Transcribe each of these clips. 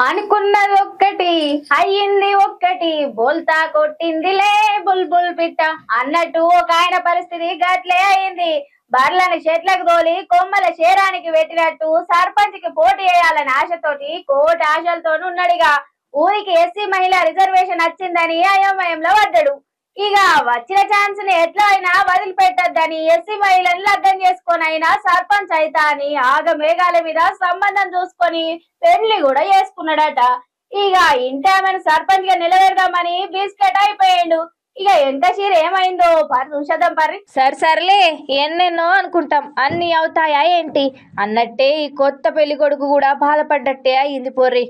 అనుకున్నది ఒక్కటి అయ్యింది ఒక్కటి బోల్తా కొట్టిందిలే బుల్బుల్ పిట్ట అన్నట్టు ఒక ఆయన పరిస్థితి గట్లే అయింది. బర్లని చెట్లకు తోలి కొమ్మల శేరానికి పెట్టినట్టు సర్పంచ్ కి పోటీ చేయాలని ఆశతోటి కోటి ఆశలతో ఉన్నాడిగా. ఊరికి ఎస్సీ మహిళా రిజర్వేషన్ వచ్చిందని అయోమయంలో పడ్డాడు. ఇక వచ్చిన ఛాన్స్ ని ఎట్లా అయినా వదిలిపెట్టద్దని ఎస్సీ మహిళను లగ్గం చేసుకొని అయినా సర్పంచ్ అయితా అని ఆగమేఘాల మీద సంబంధం చూసుకొని పెళ్లి కూడా చేసుకున్నాడట. ఇక ఇంటి ఆమెను సర్పంచ్ గా నిలబెడదామని బిస్కెట్ అయిపోయాడు. ఇక ఎంత చీర ఏమైందో పరి చూసేద్దాం పరి. సర్లే ఎన్నెన్నో అనుకుంటాం, అన్ని అవుతాయా ఏంటి అన్నట్టే ఈ కొత్త పెళ్లి కొడుకు కూడా బాధపడ్డట్టే అయింది పోర్రి.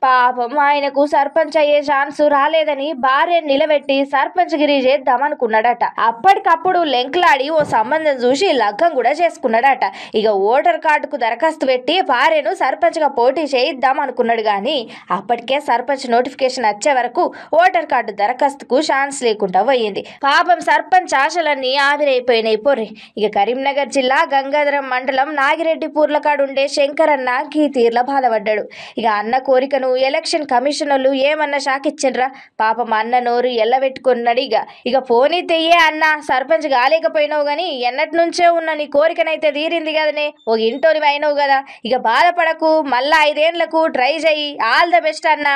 పాపం ఆయనకు సర్పంచ్ అయ్యే ఛాన్స్ రాలేదని భార్యను నిలబెట్టి సర్పంచ్ గిరి చేద్దామనుకున్నాడట. అప్పటికప్పుడు లెంకులాడి ఓ సంబంధం చూసి లగ్గం కూడా చేసుకున్నాడట. ఇక ఓటర్ కార్డుకు దరఖాస్తు పెట్టి భార్యను సర్పంచ్ గా పోటీ చేయిద్దాం అనుకున్నాడు. కానీ అప్పటికే సర్పంచ్ నోటిఫికేషన్ వచ్చే వరకు ఓటర్ కార్డు దరఖాస్తుకు ఛాన్స్ లేకుండా పోయింది. పాపం సర్పంచ్ ఆశలన్నీ ఆవిరైపోయినాయి పోర్రి. ఇక కరీంనగర్ జిల్లా గంగాధరం మండలం నాగిరెడ్డి పూర్లకాడుండే శంకరన్న గీ తీర్ల బాధపడ్డాడు. ఇక అన్న కోరికను ఎలక్షన్ కమిషనర్లు ఏమన్నా షాకిచ్చిండ్రా. పాపం అన్న నోరు ఎల్లబెట్టుకున్నాడు. ఇక పోనీ తెయ్యే అన్న, సర్పంచ్ కాలేకపోయినావు గాని ఎన్నటి నుంచే ఉన్న నీ కోరికనైతే తీరింది కదనే, ఓ ఇంటోని అయినావు కదా. ఇక బాధపడకు, మళ్ళా 5 ఏళ్లకు ట్రై చెయ్యి. ఆల్ ద బెస్ట్ అన్న.